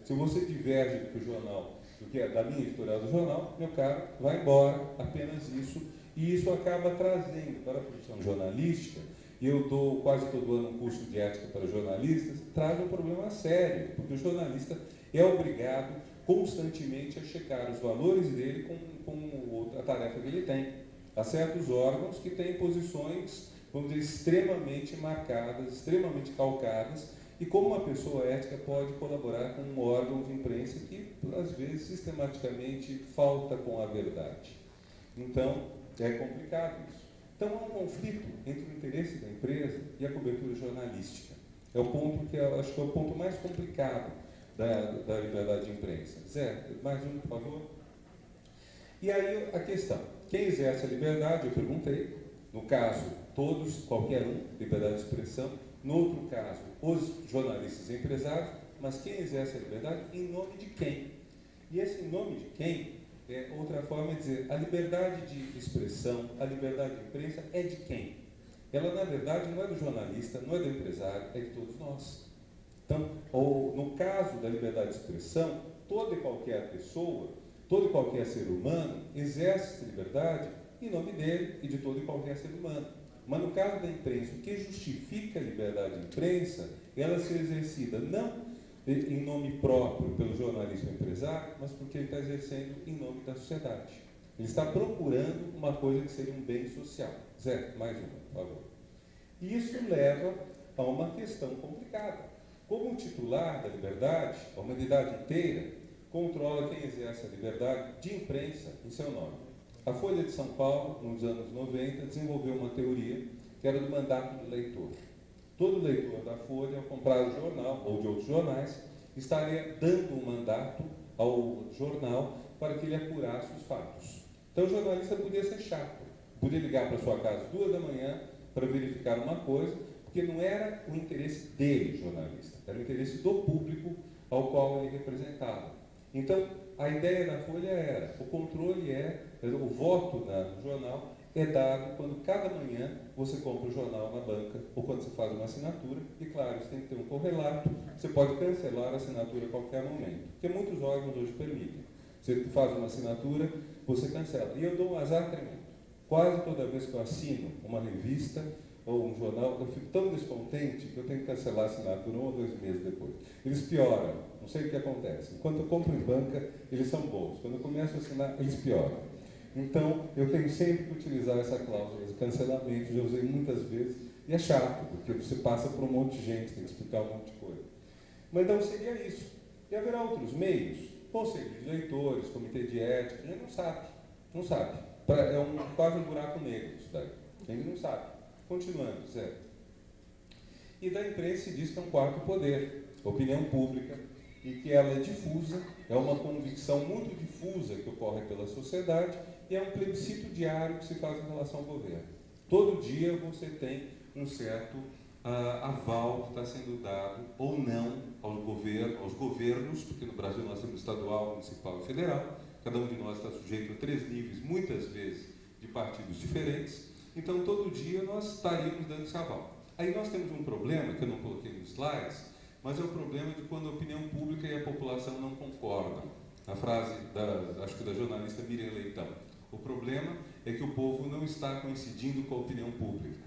Se você diverge do que o jornal, do que é da linha editorial do jornal, meu caro, vai embora, apenas isso. E isso acaba trazendo para a produção jornalística, e eu dou quase todo ano um curso de ética para jornalistas, traz um problema sério, porque o jornalista é obrigado constantemente a checar os valores dele com a tarefa que ele tem. Há certos órgãos que têm posições, vamos dizer, extremamente marcadas, extremamente calcadas, e como uma pessoa ética pode colaborar com um órgão de imprensa que, às vezes, sistematicamente falta com a verdade. Então, é complicado isso. Então, há um conflito entre o interesse da empresa e a cobertura jornalística. É o ponto que eu acho que é o ponto mais complicado da liberdade de imprensa. Zé, mais um, por favor. E aí a questão, quem exerce a liberdade, eu perguntei, no caso, todos, qualquer um, liberdade de expressão, no outro caso, os jornalistas e empresários, mas quem exerce a liberdade, em nome de quem? E esse em nome de quem, outra forma é dizer, a liberdade de expressão, a liberdade de imprensa é de quem? Ela, na verdade, não é do jornalista, não é do empresário, é de todos nós. Então, no caso da liberdade de expressão, toda e qualquer pessoa, todo e qualquer ser humano exerce essa liberdade em nome dele e de todo e qualquer ser humano. Mas no caso da imprensa, o que justifica a liberdade de imprensa, ela ser exercida não em nome próprio pelo jornalista ou empresário, mas porque ele está exercendo em nome da sociedade. Ele está procurando uma coisa que seria um bem social. Zé, mais uma, por favor. E isso leva a uma questão complicada. Como o titular da liberdade, a humanidade inteira, controla quem exerce a liberdade de imprensa em seu nome. A Folha de São Paulo, nos anos 90, desenvolveu uma teoria que era do mandato do leitor. Todo leitor da Folha, ao comprar o jornal ou de outros jornais, estaria dando um mandato ao jornal para que ele apurasse os fatos. Então o jornalista podia ser chato, podia ligar para sua casa às 2 da manhã para verificar uma coisa, porque não era o interesse dele, jornalista, era o interesse do público ao qual ele representava. Então, a ideia da Folha era, o controle o voto no jornal é dado quando cada manhã você compra o jornal na banca ou quando você faz uma assinatura, e claro, você tem que ter um correlato, você pode cancelar a assinatura a qualquer momento, porque muitos órgãos hoje permitem. Você faz uma assinatura, você cancela. E eu dou um azar tremendo. Quase toda vez que eu assino uma revista ou um jornal, eu fico tão descontente que eu tenho que cancelar a assinatura 1 ou 2 meses depois. Eles pioram, não sei o que acontece. Enquanto eu compro em banca, eles são bons. Quando eu começo a assinar, eles pioram. Então, eu tenho sempre que utilizar essa cláusula de cancelamento, já usei muitas vezes, e é chato, porque você passa por um monte de gente, tem que explicar um monte de coisa. Mas então seria isso. E haverá outros meios, conselho de leitores, comitê de ética, a gente não sabe. Não sabe. É quase um buraco negro isso daí. A gente não sabe. Continuando, Zé. E da imprensa se diz que é um quarto poder, opinião pública, e que ela é difusa, é uma convicção muito difusa que ocorre pela sociedade, e é um plebiscito diário que se faz em relação ao governo. Todo dia você tem um certo aval que está sendo dado, ou não, aos governos, porque no Brasil nós temos estadual, municipal e federal, cada um de nós está sujeito a 3 níveis, muitas vezes, de partidos diferentes. Então, todo dia nós estaríamos dando esse aval. Aí nós temos um problema, que eu não coloquei nos slides, mas é o problema de quando a opinião pública e a população não concordam. A frase, acho que da jornalista Miriam Leitão. O problema é que o povo não está coincidindo com a opinião pública.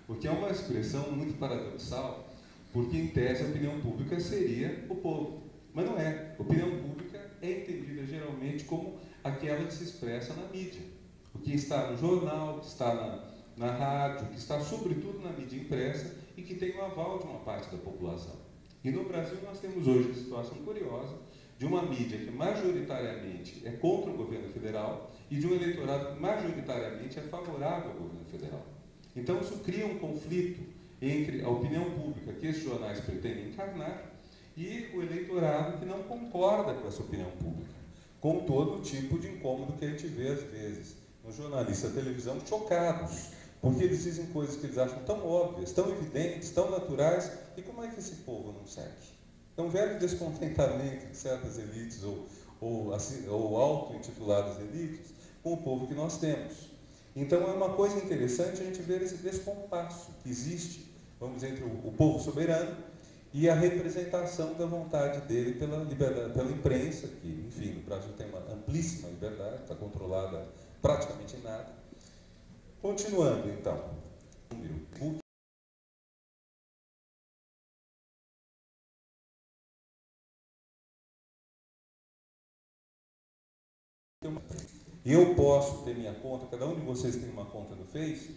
O que é uma expressão muito paradoxal, porque em tese a opinião pública seria o povo. Mas não é. A opinião pública é entendida geralmente como aquela que se expressa na mídia. O que está no jornal, que está na rádio, que está sobretudo na mídia impressa e que tem o aval de uma parte da população. E no Brasil nós temos hoje a situação curiosa de uma mídia que majoritariamente é contra o governo federal e de um eleitorado que majoritariamente é favorável ao governo federal. Então isso cria um conflito entre a opinião pública que esses jornais pretendem encarnar e o eleitorado que não concorda com essa opinião pública, com todo tipo de incômodo que a gente vê às vezes nos jornalistas da televisão chocados, porque eles dizem coisas que eles acham tão óbvias, tão evidentes, tão naturais, e como é que esse povo não segue? É um velho descontentamento de certas elites ou auto-intituladas elites com o povo que nós temos. Então é uma coisa interessante a gente ver esse descompasso que existe, vamos dizer, entre o povo soberano e a representação da vontade dele pela liberdade, pela imprensa, que, enfim, no Brasil tem uma amplíssima liberdade, está controlada praticamente em nada. Continuando, então. Eu posso ter minha conta, cada um de vocês tem uma conta no Face,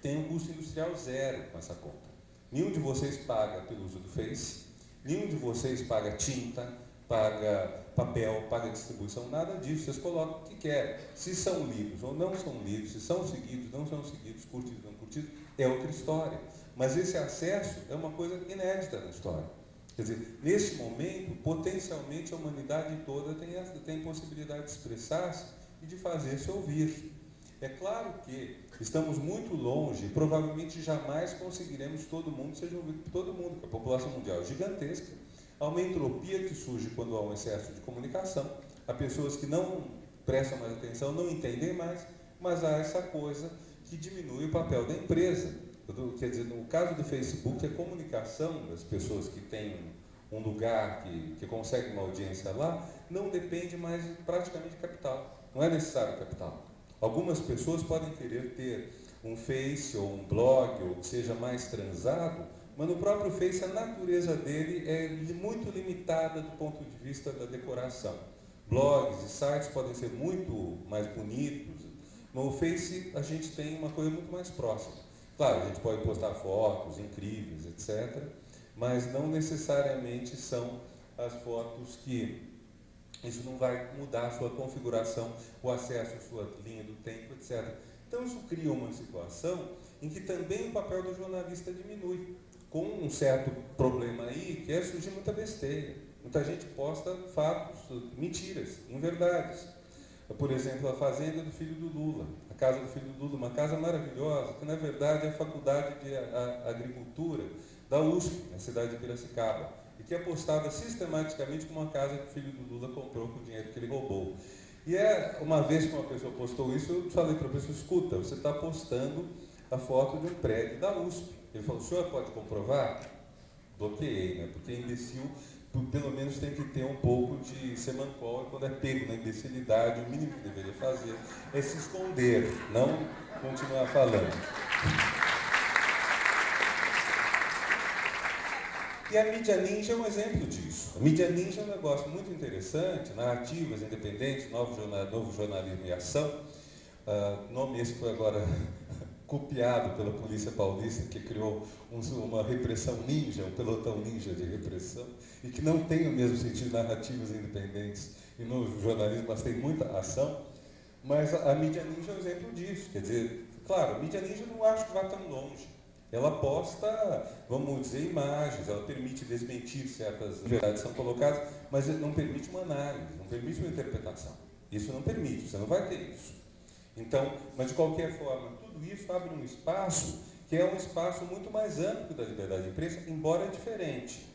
tem um custo industrial zero com essa conta. Nenhum de vocês paga pelo uso do Face, nenhum de vocês paga tinta, paga papel, paga distribuição, nada disso. Vocês colocam o que querem. Se são lidos ou não são lidos, se são seguidos, não são seguidos, curtidos, não curtidos, é outra história. Mas esse acesso é uma coisa inédita na história. Quer dizer, neste momento, potencialmente a humanidade toda tem possibilidade de expressar-se e de fazer-se ouvir. É claro que estamos muito longe e provavelmente jamais conseguiremos todo mundo seja ouvido por todo mundo, porque a população mundial é gigantesca. Há uma entropia que surge quando há um excesso de comunicação. Há pessoas que não prestam mais atenção, não entendem mais, mas há essa coisa que diminui o papel da empresa. Quer dizer, no caso do Facebook, a comunicação das pessoas que têm um lugar, que conseguem uma audiência lá, não depende mais praticamente de capital. Não é necessário capital. Algumas pessoas podem querer ter um Face ou um blog, ou que seja mais transado, mas no próprio Face a natureza dele é muito limitada do ponto de vista da decoração. Blogs e sites podem ser muito mais bonitos. No Face a gente tem uma coisa muito mais próxima. Claro, a gente pode postar fotos incríveis, etc., mas não necessariamente são as fotos que... Isso não vai mudar a sua configuração, o acesso à sua linha do tempo, etc. Então isso cria uma situação em que também o papel do jornalista diminui, com um certo problema aí, que é surgir muita besteira. Muita gente posta fatos, mentiras, inverdades. Por exemplo, a fazenda do filho do Lula, a casa do filho do Lula, uma casa maravilhosa, que na verdade é a Faculdade de Agricultura da USP, na cidade de Piracicaba, e que é postada sistematicamente como uma casa que o filho do Lula comprou com o dinheiro que ele roubou. E uma vez que uma pessoa postou isso, eu falei para a pessoa, escuta, você está postando a foto de um prédio da USP. Ele falou, o senhor pode comprovar? Bloqueei, né? Porque imbecil, pelo menos tem que ter um pouco de semancol, e quando é pego na imbecilidade, o mínimo que deveria fazer é se esconder, não continuar falando. E a mídia ninja é um exemplo disso. A mídia ninja é um negócio muito interessante, narrativas independentes, novo jornalismo e ação. Nome esse foi agora copiado pela Polícia Paulista, que criou uma repressão ninja, um pelotão ninja de repressão, e que não tem o mesmo sentido narrativas independentes e no jornalismo, mas tem muita ação. Mas a mídia ninja é um exemplo disso. Quer dizer, claro, a mídia ninja não acho que vá tão longe. Ela posta, vamos dizer, imagens, ela permite desmentir certas verdades que são colocadas, mas não permite uma análise, não permite uma interpretação. Isso não permite, você não vai ter isso. Então, mas de qualquer forma, tudo isso abre um espaço que é um espaço muito mais amplo da liberdade de imprensa, embora diferente.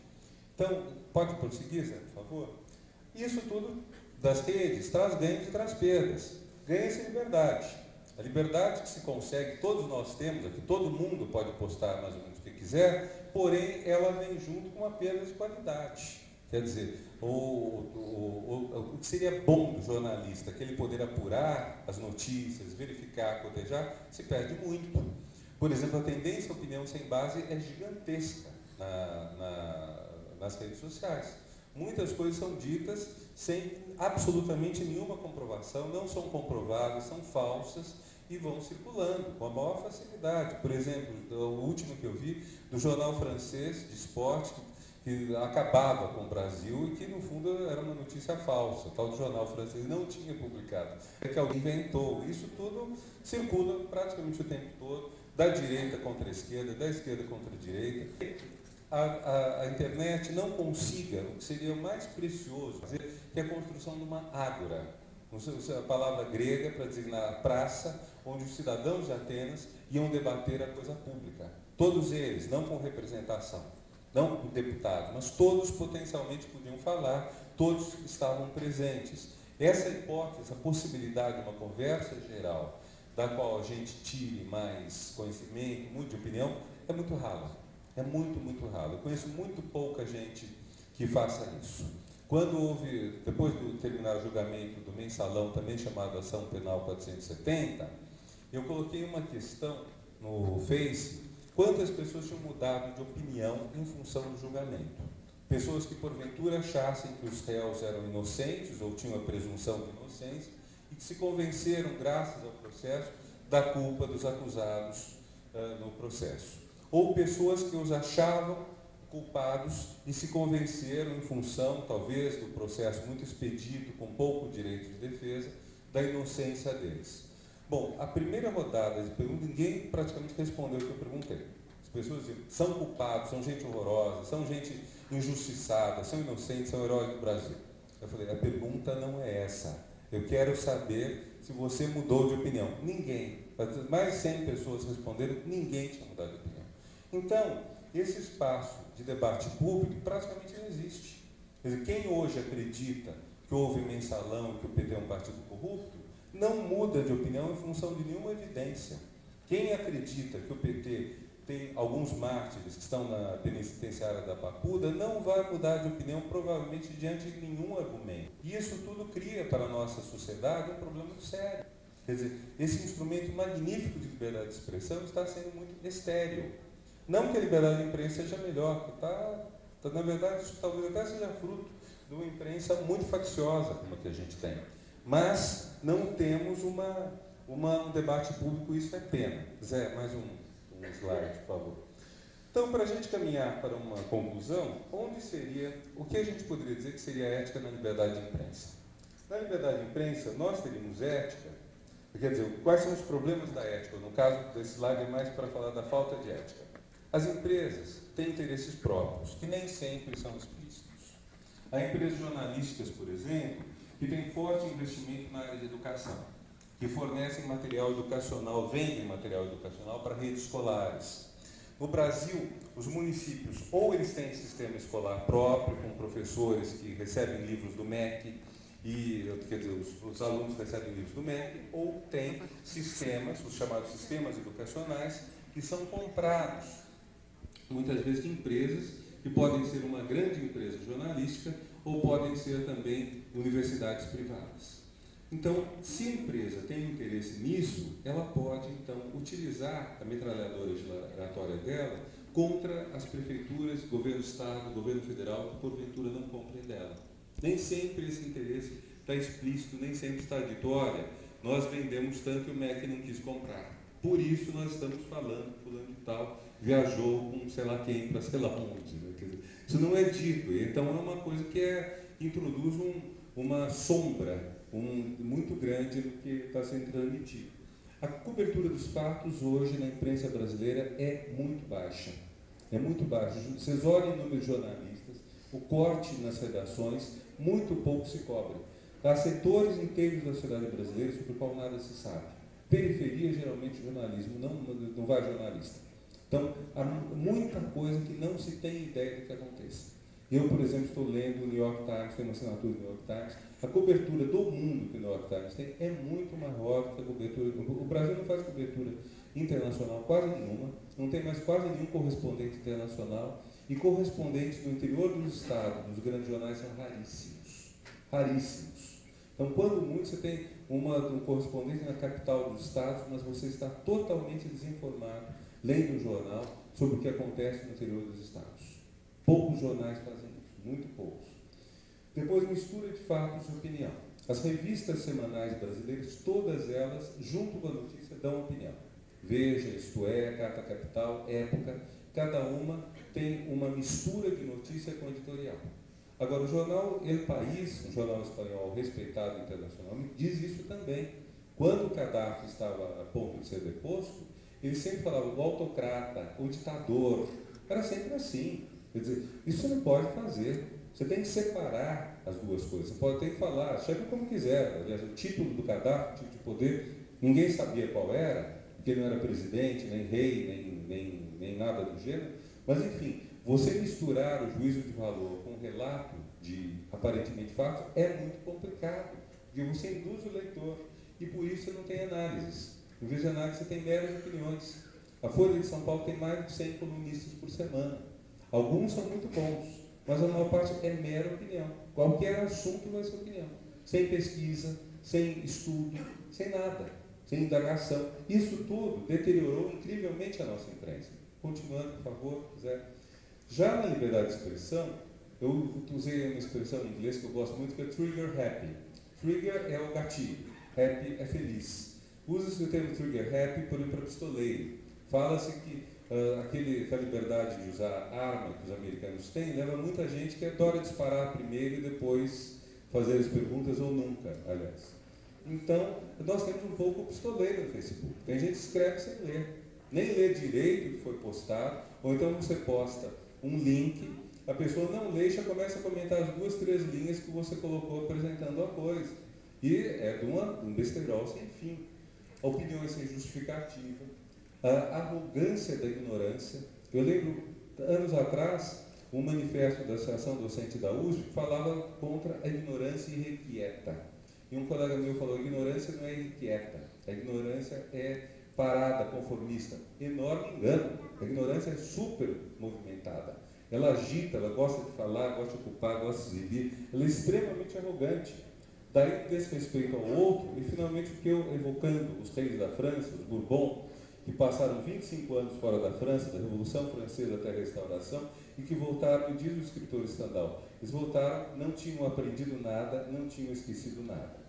Então, pode prosseguir, Zé, por favor? Isso tudo das redes traz ganhos e traz perdas. Ganha-se liberdade. A liberdade que se consegue, todos nós temos aqui, todo mundo pode postar mais ou menos o que quiser, porém ela vem junto com uma perda de qualidade. Quer dizer, o que seria bom do jornalista, aquele poder apurar as notícias, verificar, cotejar, se perde muito. Por exemplo, a tendência à opinião sem base é gigantesca nas redes sociais. Muitas coisas são ditas sem absolutamente nenhuma comprovação, não são comprovadas, são falsas e vão circulando com a maior facilidade. Por exemplo, o último que eu vi, do jornal francês de esporte, que acabava com o Brasil e que, no fundo, era uma notícia falsa. O tal do jornal francês não tinha publicado. É que alguém inventou. Isso tudo circula praticamente o tempo todo, da direita contra a esquerda, da esquerda contra a direita. A internet não consiga o que seria o mais precioso, que é a construção de uma ágora. A palavra grega para designar praça, onde os cidadãos de Atenas iam debater a coisa pública. Todos eles, não com representação, não com deputados, mas todos potencialmente podiam falar, todos estavam presentes. Essa hipótese, essa possibilidade de uma conversa geral, da qual a gente tire mais conhecimento, mude opinião, é muito rala. É muito, muito raro. Eu conheço muito pouca gente que faça isso. Quando houve, depois do terminar o julgamento do mensalão, também chamado Ação Penal 470, eu coloquei uma questão no Face, quantas pessoas tinham mudado de opinião em função do julgamento. Pessoas que porventura achassem que os réus eram inocentes ou tinham a presunção de inocência e que se convenceram, graças ao processo, da culpa dos acusados no processo. Ou pessoas que os achavam culpados e se convenceram em função, talvez, do processo muito expedito, com pouco direito de defesa, da inocência deles. Bom, a primeira rodada de perguntas, ninguém praticamente respondeu o que eu perguntei. As pessoas diziam, são culpados, são gente horrorosa, são gente injustiçada, são inocentes, são heróis do Brasil. Eu falei, a pergunta não é essa. Eu quero saber se você mudou de opinião. Ninguém. Mais de 100 pessoas responderam, ninguém tinha mudado de opinião. Então, esse espaço de debate público praticamente não existe. Quer dizer, quem hoje acredita que houve mensalão e que o PT é um partido corrupto, não muda de opinião em função de nenhuma evidência. Quem acredita que o PT tem alguns mártires que estão na penitenciária da Papuda, não vai mudar de opinião, provavelmente, diante de nenhum argumento. E isso tudo cria para a nossa sociedade um problema muito sério. Quer dizer, esse instrumento magnífico de liberdade de expressão está sendo muito estéril. Não que a liberdade de imprensa seja melhor, na verdade, isso talvez até seja fruto de uma imprensa muito facciosa, como a que a gente tem. Mas não temos um debate público, isso é pena. Zé, mais um slide, por favor. Então, para a gente caminhar para uma conclusão, o que a gente poderia dizer que seria ética na liberdade de imprensa? Na liberdade de imprensa, nós teríamos ética, quer dizer, quais são os problemas da ética? No caso desse slide é mais para falar da falta de ética. As empresas têm interesses próprios, que nem sempre são explícitos. Há empresas jornalísticas, por exemplo, que têm forte investimento na área de educação, que fornecem material educacional, vendem material educacional para redes escolares. No Brasil, os municípios, ou eles têm sistema escolar próprio, com professores que recebem livros do MEC, quer dizer, os alunos recebem livros do MEC, ou tem sistemas, os chamados sistemas educacionais, que são comprados, muitas vezes de empresas, que podem ser uma grande empresa jornalística, ou podem ser também universidades privadas. Então, se a empresa tem interesse nisso, ela pode, então, utilizar a metralhadora giratória dela contra as prefeituras, governo do Estado, governo federal, que porventura não comprem dela. Nem sempre esse interesse está explícito, nem sempre está dito, olha, nós vendemos tanto e o MEC não quis comprar. Por isso nós estamos falando, fulano de tal viajou com sei lá quem para sei lá onde. Né? Quer dizer, isso não é dito. Então é uma coisa que introduz uma sombra muito grande no que está sendo transmitido. A cobertura dos fatos hoje na imprensa brasileira é muito baixa. É muito baixa. Vocês olhem o número de jornalistas, o corte nas redações, muito pouco se cobre. Há setores inteiros da sociedade brasileira sobre o qual nada se sabe. Periferia, geralmente, jornalismo, não vai jornalista. Então, há muita coisa que não se tem ideia do que aconteça. Eu, por exemplo, estou lendo o New York Times, tem uma assinatura do New York Times. A cobertura do mundo que o New York Times tem é muito maior do que a cobertura. O Brasil não faz cobertura internacional quase nenhuma, não tem mais quase nenhum correspondente internacional, e correspondentes do interior dos estados, dos grandes jornais, são raríssimos. Raríssimos. Então, quando muito, você tem um correspondente na capital dos estados, mas você está totalmente desinformado, lendo um jornal, sobre o que acontece no interior dos estados. Poucos jornais fazem isso, muito poucos. Depois, mistura de fatos e opinião. As revistas semanais brasileiras, todas elas, junto com a notícia, dão opinião. Veja, Isto É, Carta Capital, Época, cada uma tem uma mistura de notícia com editorial. Agora, o jornal El País, um jornal espanhol respeitado internacionalmente, diz isso também. Quando o Gaddafi estava a ponto de ser deposto, ele sempre falava o autocrata, o ditador. Era sempre assim. Quer dizer, isso você não pode fazer. Você tem que separar as duas coisas. Você pode ter que falar, chame como quiser. Aliás, o título do Gaddafi, o título de poder, ninguém sabia qual era, porque ele não era presidente, nem rei, nem nada do gênero. Mas, enfim, você misturar o juízo de valor com um relato de aparentemente fatos é muito complicado, porque você induz o leitor e por isso você não tem análises. Em vez de análise, você tem meras opiniões. A Folha de São Paulo tem mais de 100 colunistas por semana. Alguns são muito bons, mas a maior parte é mera opinião. Qualquer assunto vai ser opinião. Sem pesquisa, sem estudo, sem nada, sem indagação. Isso tudo deteriorou incrivelmente a nossa imprensa. Continuando, por favor, Zé. Já na liberdade de expressão, eu usei uma expressão em inglês que eu gosto muito, que é trigger happy. Trigger é o gatilho, happy é feliz. Usa-se o termo trigger happy para pistoleiro. Fala-se que aquela liberdade de usar arma que os americanos têm leva muita gente que adora disparar primeiro e depois fazer as perguntas, ou nunca, aliás. Então, nós temos um pouco pistoleiro no Facebook. Tem gente que escreve sem ler. Nem lê direito o que foi postado, ou então você posta um link, a pessoa não lê e já começa a comentar as 2, 3 linhas que você colocou apresentando a coisa. E é de um besteirol sem fim. Opiniões sem justificativa, a arrogância da ignorância. Eu lembro, anos atrás, um manifesto da Associação Docente da USP falava contra a ignorância irrequieta. E um colega meu falou, a ignorância não é irrequieta, a ignorância é parada, conformista. Enorme engano. A ignorância é super movimentada. Ela agita, ela gosta de falar, gosta de ocupar, gosta de se exibir. Ela é extremamente arrogante. Daí, desrespeito ao outro, e finalmente o que eu, evocando os reis da França, os Bourbon, que passaram 25 anos fora da França, da Revolução Francesa até a Restauração, e que voltaram, e diz o escritor Stendhal, eles voltaram, não tinham aprendido nada, não tinham esquecido nada.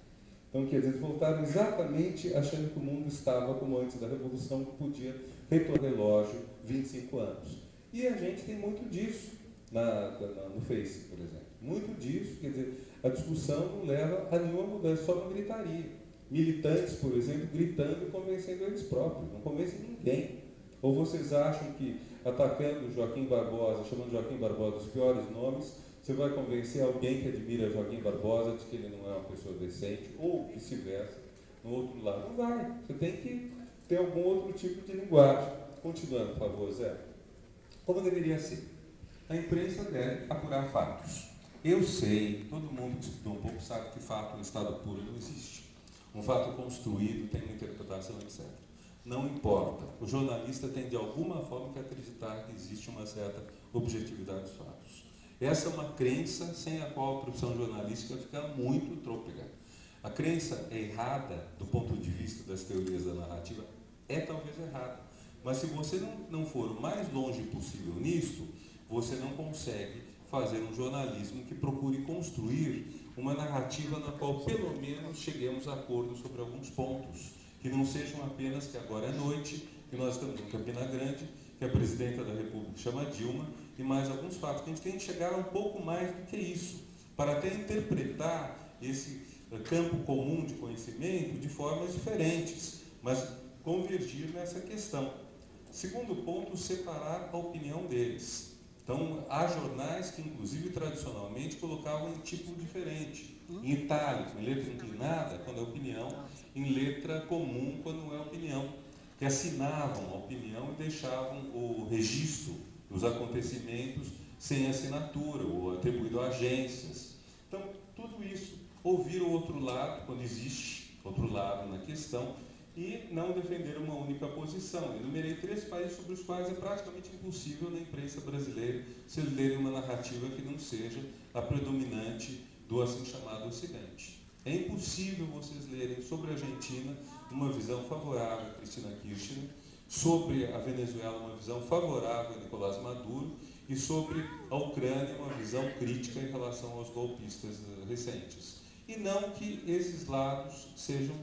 Então, quer dizer, eles voltaram exatamente achando que o mundo estava como antes da Revolução, que podia retornar o relógio 25 anos. E a gente tem muito disso no Face, por exemplo. Muito disso, quer dizer, a discussão não leva a nenhuma mudança, só uma gritaria. Militantes, por exemplo, gritando e convencendo eles próprios, não convencem ninguém. Ou vocês acham que atacando Joaquim Barbosa, chamando Joaquim Barbosa dos piores nomes, você vai convencer alguém que admira Joaquim Barbosa de que ele não é uma pessoa decente, ou vice-versa, no outro lado? Não vai. Você tem que ter algum outro tipo de linguagem. Continuando, por favor, Zé. Como deveria ser? A imprensa deve apurar fatos. Eu sei, todo mundo que estudou um pouco sabe que fato em estado puro não existe. Um fato construído tem uma interpretação, etc. Não importa. O jornalista tem de alguma forma que acreditar que existe uma certa objetividade dos fatos. Essa é uma crença sem a qual a profissão jornalística fica muito trôpega. A crença é errada do ponto de vista das teorias da narrativa? É talvez errada. Mas se você não for o mais longe possível nisso, você não consegue fazer um jornalismo que procure construir uma narrativa na qual pelo menos cheguemos a acordo sobre alguns pontos, que não sejam apenas que agora é noite, que nós estamos em Campina Grande, que a presidenta da República chama Dilma, e mais alguns fatos, que a gente tem que chegar a um pouco mais do que isso, para até interpretar esse campo comum de conhecimento de formas diferentes, mas convergir nessa questão. Segundo ponto, separar a opinião deles. Então, há jornais que, inclusive, tradicionalmente, colocavam em tipo diferente. Em itálico, em letra inclinada, quando é opinião, em letra comum, quando não é opinião. Que assinavam a opinião e deixavam o registro dos acontecimentos sem assinatura, ou atribuído a agências. Então, tudo isso, ouvir o outro lado, quando existe outro lado na questão, e não defender uma única posição. Enumerei 3 países sobre os quais é praticamente impossível na imprensa brasileira se lerem uma narrativa que não seja a predominante do assim chamado Ocidente. É impossível vocês lerem sobre a Argentina uma visão favorável a Cristina Kirchner, sobre a Venezuela uma visão favorável a Nicolás Maduro e sobre a Ucrânia uma visão crítica em relação aos golpistas recentes. E não que esses lados sejam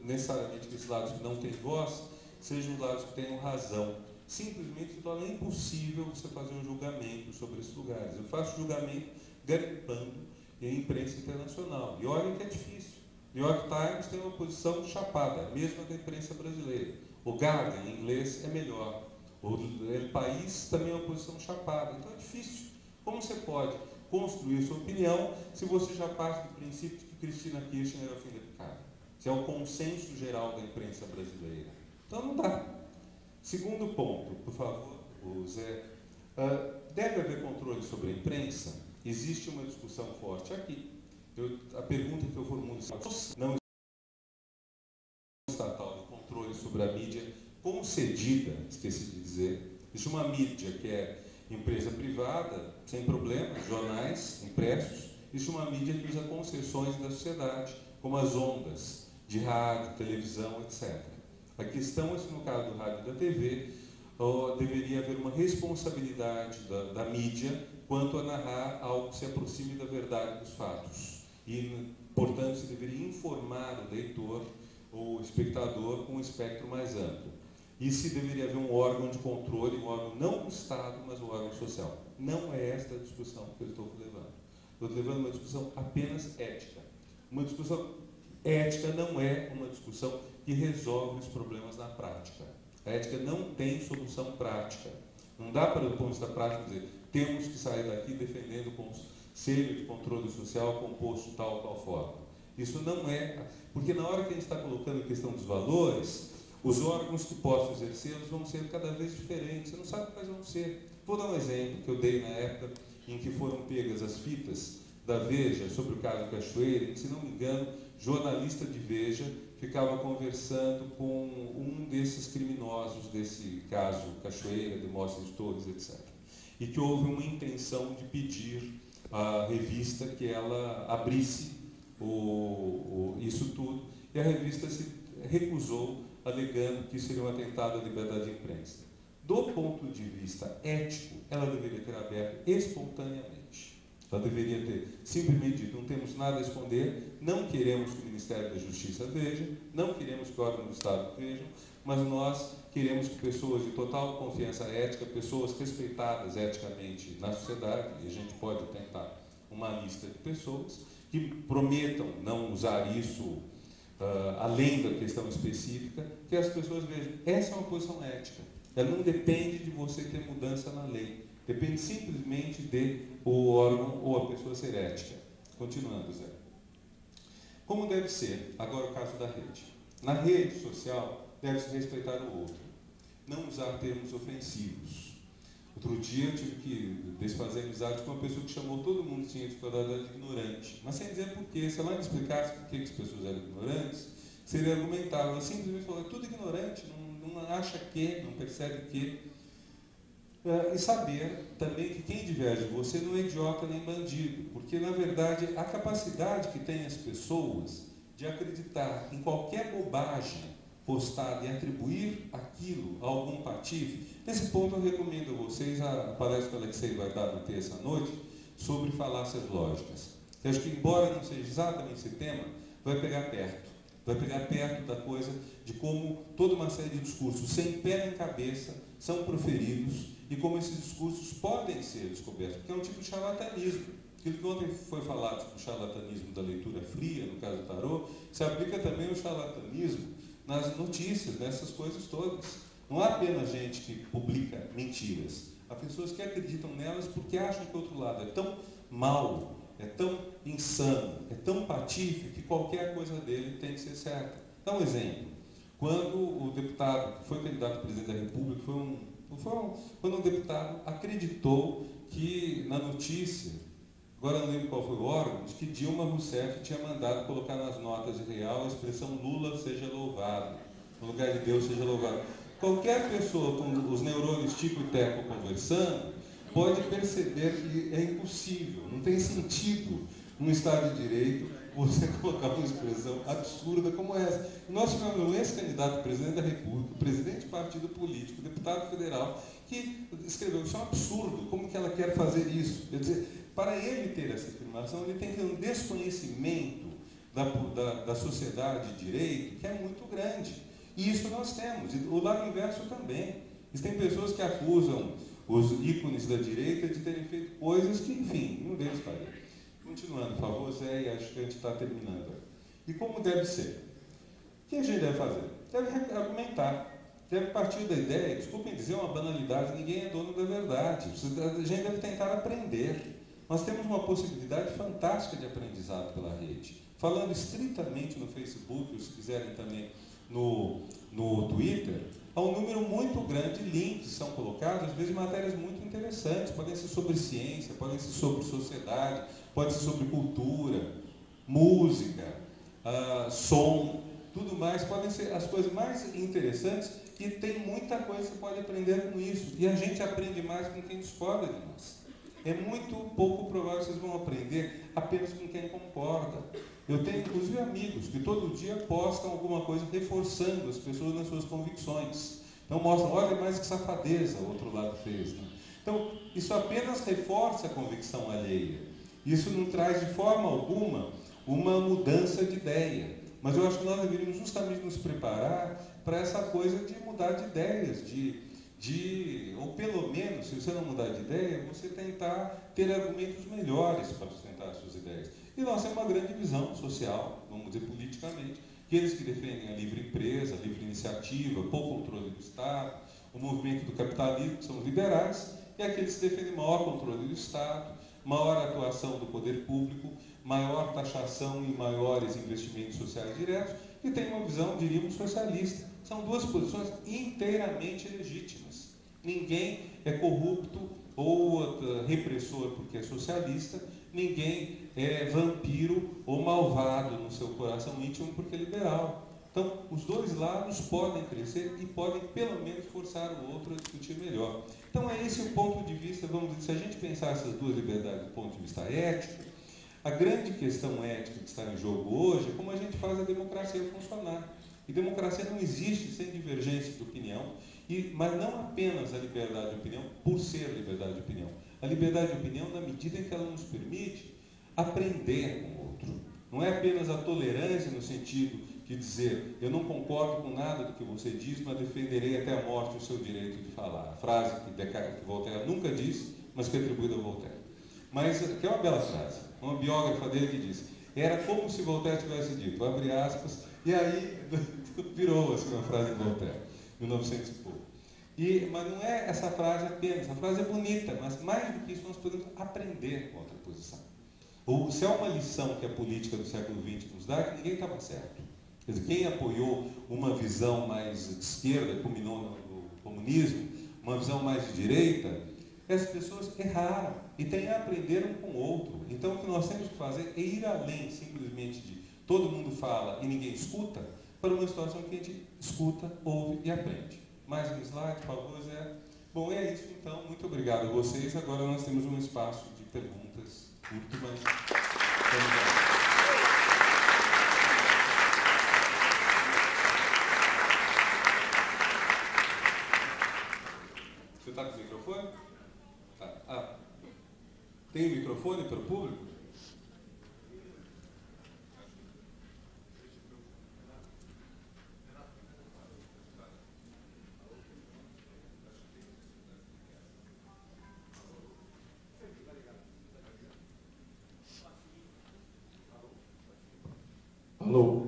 necessariamente que esses lados que não têm voz sejam os lados que tenham razão. Simplesmente se torna impossível você fazer um julgamento sobre esses lugares. Eu faço julgamento garimpando em imprensa internacional. E olha que é difícil. New York Times tem uma posição chapada, a mesma da imprensa brasileira. O Guardian, em inglês, é melhor. O El País também é uma posição chapada. Então é difícil. Como você pode construir sua opinião se você já parte do princípio de que Cristina Kirchner é o fim da picada? Se é o consenso geral da imprensa brasileira. Então não dá. Segundo ponto, por favor, Zé. Deve haver controle sobre a imprensa? Existe uma discussão forte aqui. A pergunta que eu formulo é: não estatal de controle sobre a mídia concedida, esqueci de dizer. Existe uma mídia que é empresa privada, sem problema, jornais impressos. Existe uma mídia que usa concessões da sociedade, como as ondas de rádio, televisão, etc. A questão é se, no caso do rádio e da TV, deveria haver uma responsabilidade da mídia quanto a narrar algo que se aproxime da verdade dos fatos. E, portanto, se deveria informar o leitor ou o espectador com um espectro mais amplo. E se deveria haver um órgão de controle, um órgão não do Estado, mas um órgão social. Não é esta a discussão que eu estou levando. Estou levando uma discussão apenas ética. Uma discussão ética não é uma discussão que resolve os problemas na prática. A ética não tem solução prática. Não dá para, do ponto de vista prático, dizer temos que sair daqui defendendo o Conselho de Controle Social composto de tal ou tal forma. Isso não é... Porque na hora que a gente está colocando a questão dos valores, os órgãos que possam exercê-los vão ser cada vez diferentes. Você não sabe quais vão ser. Vou dar um exemplo que eu dei na época em que foram pegas as fitas da Veja sobre o caso Cachoeira, em que, se não me engano, jornalista de Veja ficava conversando com um desses criminosos desse caso Cachoeira, Demóstenes Torres, etc. E que houve uma intenção de pedir à revista que ela abrisse isso tudo, e a revista se recusou, alegando que isso seria um atentado à liberdade de imprensa. Do ponto de vista ético, ela deveria ter aberto espontaneamente. Ela deveria ter simplesmente dito: não temos nada a esconder, não queremos que o Ministério da Justiça veja, não queremos que o órgão do Estado vejam, mas nós queremos que pessoas de total confiança ética, pessoas respeitadas eticamente na sociedade, e a gente pode tentar uma lista de pessoas que prometam não usar isso além da questão específica, que as pessoas vejam. Essa é uma posição ética. Ela não depende de você ter mudança na lei. Depende simplesmente de o órgão ou a pessoa ser ética. Continuando, Zé. Como deve ser, agora o caso da rede. Na rede social, deve-se respeitar o outro. Não usar termos ofensivos. Outro dia eu tive que desfazer amizade com uma pessoa que chamou todo mundo que tinha dificuldade de ignorante. Mas sem dizer por quê. Se ela me explicasse por que as pessoas eram ignorantes, seria argumentável. Ela simplesmente falou: é tudo ignorante, não acha que, não percebe que. E saber também que quem diverge de você não é idiota nem bandido, porque, na verdade, a capacidade que tem as pessoas de acreditar em qualquer bobagem postada e atribuir aquilo a algum patife, nesse ponto eu recomendo a vocês a palestra que o Alexei vai dar na terça-noite sobre falácias lógicas. Eu acho que, embora não seja exatamente esse tema, vai pegar perto da coisa de como toda uma série de discursos sem pé nem cabeça são proferidos e como esses discursos podem ser descobertos, porque é um tipo de charlatanismo. Aquilo que ontem foi falado sobre o charlatanismo da leitura fria, no caso do tarô, se aplica também ao charlatanismo nas notícias, nessas coisas todas. Não há apenas gente que publica mentiras, há pessoas que acreditam nelas porque acham que o outro lado é tão mau, é tão insano, é tão patife, que qualquer coisa dele tem que ser certa. Dá um exemplo. Quando o deputado, que foi candidato a presidente da República, quando um deputado acreditou que na notícia, agora não lembro qual foi o órgão, de que Dilma Rousseff tinha mandado colocar nas notas de real a expressão Lula seja louvado, no lugar de Deus seja louvado. Qualquer pessoa com os neurônios tipo e teco conversando pode perceber que é impossível, não tem sentido num Estado de Direito você colocar uma expressão absurda como essa. Nós tivemos um ex-candidato a presidente da República, presidente de partido político, deputado federal, que escreveu: isso é um absurdo, como que ela quer fazer isso? Quer dizer, para ele ter essa afirmação, ele tem que ter um desconhecimento da sociedade de direito que é muito grande. E isso nós temos. E o lado inverso também. Existem pessoas que acusam os ícones da direita de terem feito coisas que, enfim, nenhum deles faria. Continuando, por favor, Zé, e acho que a gente está terminando. E como deve ser? O que a gente deve fazer? Deve argumentar. Deve partir da ideia, desculpem dizer, uma banalidade, ninguém é dono da verdade. A gente deve tentar aprender. Nós temos uma possibilidade fantástica de aprendizado pela rede. Falando estritamente no Facebook, ou se quiserem também no Twitter, há um número muito grande de links que são colocados, às vezes matérias muito interessantes, podem ser sobre ciência, podem ser sobre sociedade, pode ser sobre cultura, música, som. tudo mais, podem ser as coisas mais interessantes e tem muita coisa que você pode aprender com isso. E a gente aprende mais com quem discorda de nós. É muito pouco provável que vocês vão aprender apenas com quem concorda. Eu tenho, inclusive, amigos que todo dia postam alguma coisa reforçando as pessoas nas suas convicções. Então mostram, olha mais que safadeza o outro lado fez. Né? Então, isso apenas reforça a convicção alheia. Isso não traz de forma alguma uma mudança de ideia. Mas eu acho que nós deveríamos justamente nos preparar para essa coisa de mudar de ideias, ou pelo menos, se você não mudar de ideia, você tentar ter argumentos melhores para sustentar as suas ideias. E nós temos uma grande visão social, vamos dizer politicamente, aqueles que defendem a livre empresa, a livre iniciativa, pouco controle do Estado, o movimento do capitalismo, que são os liberais, e aqueles que defendem maior controle do Estado, maior atuação do poder público, maior taxação e maiores investimentos sociais diretos, e tem uma visão, diríamos, socialista. São duas posições inteiramente legítimas. Ninguém é corrupto ou repressor porque é socialista, ninguém é vampiro ou malvado no seu coração íntimo porque é liberal. Então, os dois lados podem crescer e podem, pelo menos, forçar o outro a discutir melhor. Então, é esse o ponto de vista, vamos dizer, se a gente pensar essas duas liberdades do ponto de vista ético, a grande questão ética que está em jogo hoje é como a gente faz a democracia funcionar. E democracia não existe sem divergência de opinião, mas não apenas a liberdade de opinião por ser liberdade de opinião. A liberdade de opinião na medida em que ela nos permite aprender com o outro. Não é apenas a tolerância no sentido de dizer, eu não concordo com nada do que você diz, mas defenderei até a morte o seu direito de falar. A frase que Voltaire nunca disse, mas que é atribuída a Voltaire. Mas, que é uma bela frase, uma biógrafa dele que diz, era como se Voltaire tivesse dito, abre aspas, e aí virou assim, uma frase de Voltaire, 1900 e pouco. Mas não é essa frase apenas, essa frase é bonita, mas mais do que isso nós podemos aprender com outra posição. Ou se é uma lição que a política do século XX nos dá, que ninguém estava certo. Quer dizer, quem apoiou uma visão mais de esquerda, culminou no comunismo, uma visão mais de direita, essas pessoas erraram e têm a aprender um com o outro. Então, o que nós temos que fazer é ir além simplesmente de todo mundo fala e ninguém escuta, para uma situação que a gente escuta, ouve e aprende. Mais um slide, por favor, Zé. Bom, é isso então. Muito obrigado a vocês. Agora nós temos um espaço de perguntas curto, mas vamos lá. Você está com o microfone? Tá. Tem o microfone para o público? Alô.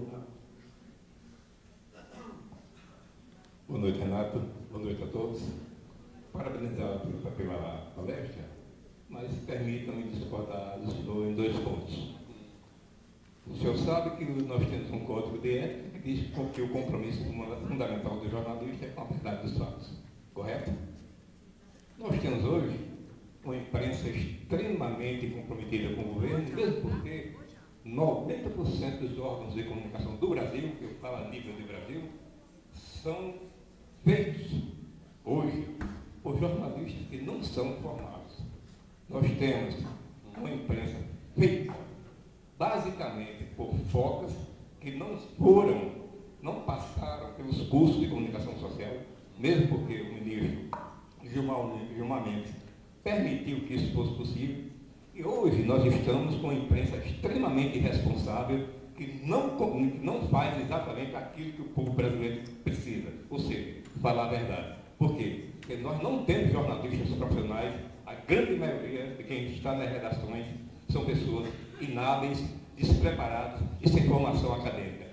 Boa noite, Renato. Boa noite a todos. Parabenizar pela palestra, mas permitam-me discordar do senhor em 2 pontos. O senhor sabe que nós temos um código de ética que diz que o compromisso fundamental do jornalista é com a verdade dos fatos. Correto? Nós temos hoje uma imprensa extremamente comprometida com o governo, mesmo porque 90% dos órgãos de comunicação do Brasil, que eu falo a nível de Brasil, são feitos hoje por jornalistas que não são formados. Nós temos uma imprensa feita basicamente por focas que não passaram pelos cursos de comunicação social, mesmo porque o ministro Gilmar Mendes permitiu que isso fosse possível. E hoje nós estamos com uma imprensa extremamente irresponsável que não faz exatamente aquilo que o povo brasileiro precisa, ou seja, falar a verdade. Por quê? Porque nós não temos jornalistas profissionais, a grande maioria de quem está nas redações são pessoas inábeis, despreparadas e sem formação acadêmica.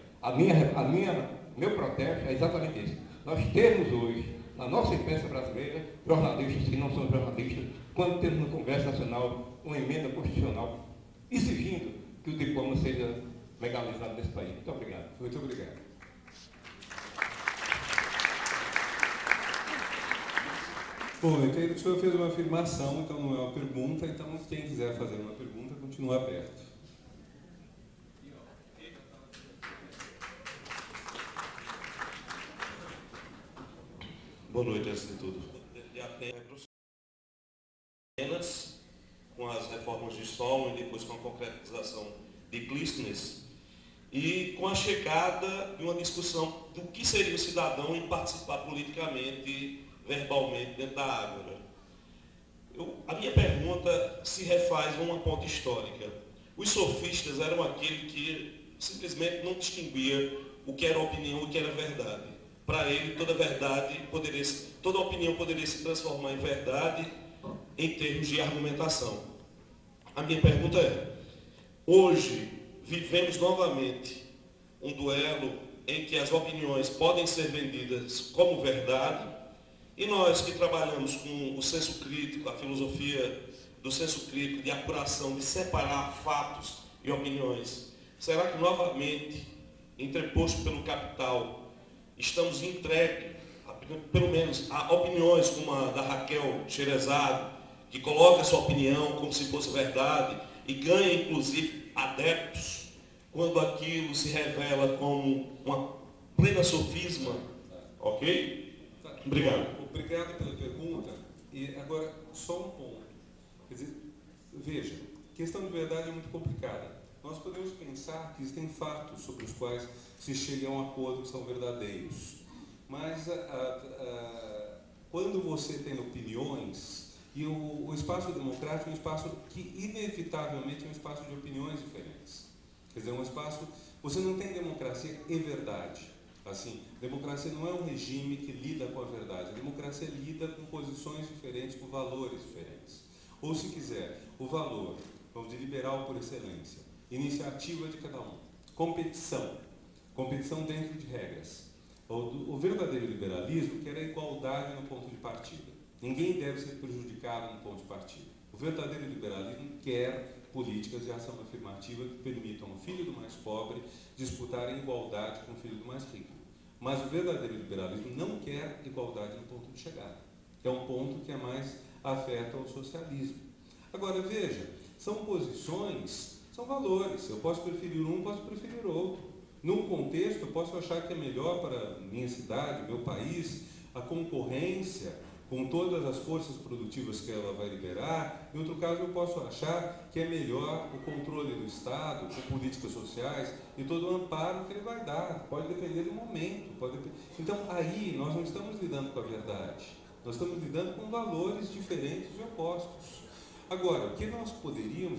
Meu protesto é exatamente isso. Nós temos hoje, na nossa imprensa brasileira, jornalistas que não são jornalistas, quando temos no Congresso Nacional uma emenda constitucional exigindo que o diploma seja legalizado nesse país. Muito obrigado. Muito obrigado. Bom, eu entendo que o senhor fez uma afirmação, então não é uma pergunta, então quem quiser fazer uma pergunta, continua aberto. Boa noite, antes de tudo. Apenas com as reformas de Solon e depois com a concretização de Clístenes, e com a chegada de uma discussão do que seria o cidadão em participar politicamente, verbalmente, dentro da Ágora. A minha pergunta se refaz a uma ponta histórica. Os sofistas eram aqueles que simplesmente não distinguia o que era opinião e o que era verdade. Para ele, toda opinião poderia se transformar em verdade em termos de argumentação. A minha pergunta é, hoje vivemos novamente um duelo em que as opiniões podem ser vendidas como verdade, e nós que trabalhamos com o senso crítico, a filosofia do senso crítico, de apuração, de separar fatos e opiniões, será que novamente, interposto pelo capital, estamos entregues, pelo menos, a opiniões como a da Raquel Sherazade, que coloca a sua opinião como se fosse verdade e ganha, inclusive, adeptos, quando aquilo se revela como uma plena sofisma? Ok? Obrigado. Obrigado pela pergunta. E agora, só um ponto. Quer dizer, veja, questão de verdade é muito complicada. Nós podemos pensar que existem fatos sobre os quais se chega a um acordo que são verdadeiros. Mas quando você tem opiniões, e o espaço democrático é um espaço que, inevitavelmente, é um espaço de opiniões diferentes. Quer dizer, é um espaço... Você não tem democracia e verdade. Assim, democracia não é um regime que lida com a verdade. A democracia lida com posições diferentes, com valores diferentes. Ou, se quiser, o valor, vamos dizer, liberal por excelência, iniciativa de cada um, competição dentro de regras. O verdadeiro liberalismo quer a igualdade no ponto de partida. Ninguém deve ser prejudicado no ponto de partida. O verdadeiro liberalismo quer políticas de ação afirmativa que permitam o filho do mais pobre disputar em igualdade com o filho do mais rico. Mas o verdadeiro liberalismo não quer igualdade no ponto de chegada, que é um ponto que mais afeta o socialismo. Agora, veja, são posições, são valores. Eu posso preferir um, posso preferir outro. Num contexto, eu posso achar que é melhor para minha cidade, meu país, a concorrência, com todas as forças produtivas que ela vai liberar. Em outro caso, eu posso achar que é melhor o controle do Estado, com políticas sociais e todo o amparo que ele vai dar. Pode depender do momento. Então, aí, nós não estamos lidando com a verdade. Nós estamos lidando com valores diferentes e opostos. Agora, o que nós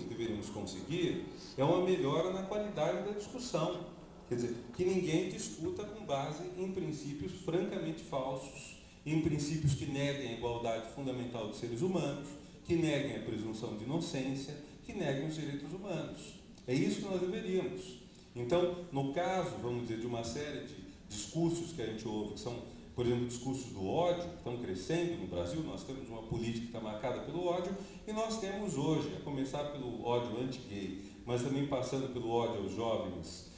deveríamos conseguir é uma melhora na qualidade da discussão. Quer dizer, que ninguém discuta com base em princípios francamente falsos, em princípios que neguem a igualdade fundamental dos seres humanos, que neguem a presunção de inocência, que neguem os direitos humanos. É isso que nós deveríamos. Então, no caso, vamos dizer, de uma série de discursos que a gente ouve, que são, por exemplo, discursos do ódio, que estão crescendo no Brasil, nós temos uma política que está marcada pelo ódio, e nós temos hoje, a começar pelo ódio anti-gay, mas também passando pelo ódio aos jovens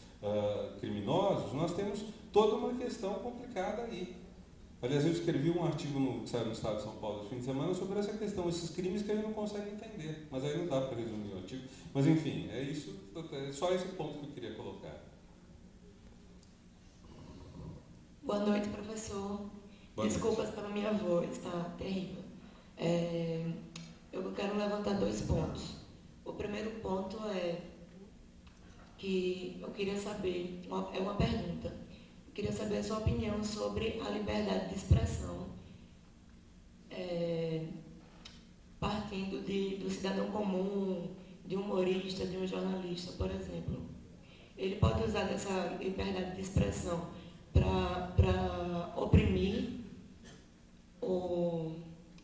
criminosos, nós temos toda uma questão complicada aí. Aliás, eu escrevi um artigo que saiu no Estado de São Paulo no fim de semana sobre essa questão, esses crimes que a gente não consegue entender. Mas aí não dá para resumir o artigo. Mas, enfim, é isso, é só esse ponto que eu queria colocar. Boa noite, professor. Boa Desculpas noite. pela minha voz, está terrível. Eu quero levantar 2 pontos. O primeiro ponto é que eu queria saber, é uma pergunta. Eu queria saber a sua opinião sobre a liberdade de expressão, partindo do cidadão comum, de um humorista, de um jornalista, por exemplo. Ele pode usar dessa liberdade de expressão para oprimir ou...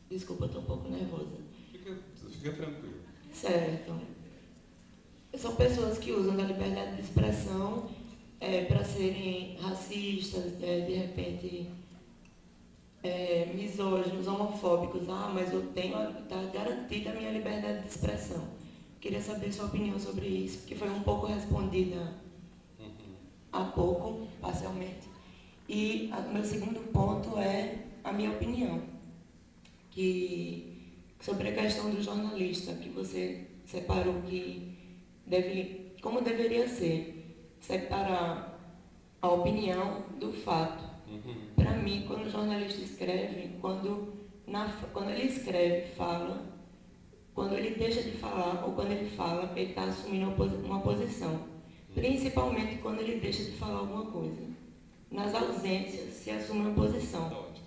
Desculpa, estou um pouco nervosa. Fica tranquilo. Certo. São pessoas que usam da liberdade de expressão para serem racistas, de repente misóginos, homofóbicos. Mas eu tenho, está garantida a minha liberdade de expressão. Queria saber sua opinião sobre isso, que foi um pouco respondida há pouco, parcialmente. E o meu segundo ponto é a minha opinião, sobre a questão do jornalista, que você separou que como deveria ser, separar a opinião do fato. Para mim, mim, quando o jornalista escreve, quando ele escreve, fala, quando ele deixa de falar ou quando ele fala, ele está assumindo uma posição. Principalmente quando ele deixa de falar alguma coisa. Nas ausências, se assume uma posição. Tá ótimo.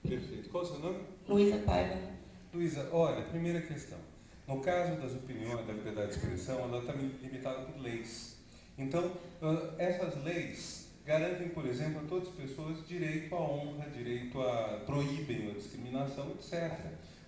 Perfeito. Qual é o seu nome? Luísa Paiva. Luísa, olha, primeira questão. No caso das opiniões, da liberdade de expressão, ela está limitada por leis. Então, essas leis garantem, por exemplo, a todas as pessoas direito à honra, direito a proíbem a discriminação, etc.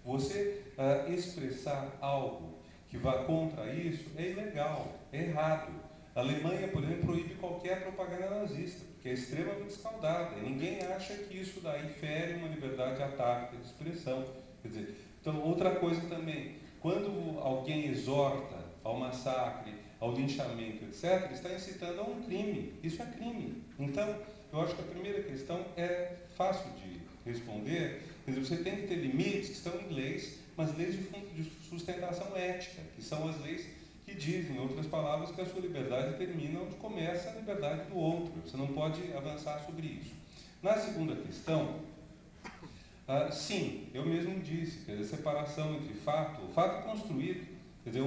Você expressar algo que vá contra isso é ilegal, é errado. A Alemanha, por exemplo, proíbe qualquer propaganda nazista, que é extremamente escaldada. E ninguém acha que isso daí fere uma liberdade atávica de expressão. Quer dizer, então, outra coisa também, quando alguém exorta ao massacre, ao linchamento, etc., está incitando a um crime. Isso é crime. Então, eu acho que a primeira questão é fácil de responder. Quer dizer, você tem que ter limites que estão em leis, mas leis de sustentação ética, que são as leis que dizem, em outras palavras, que a sua liberdade termina onde começa a liberdade do outro. Você não pode avançar sobre isso. Na segunda questão, sim, eu mesmo disse, quer dizer, separação entre o fato construído, quer dizer,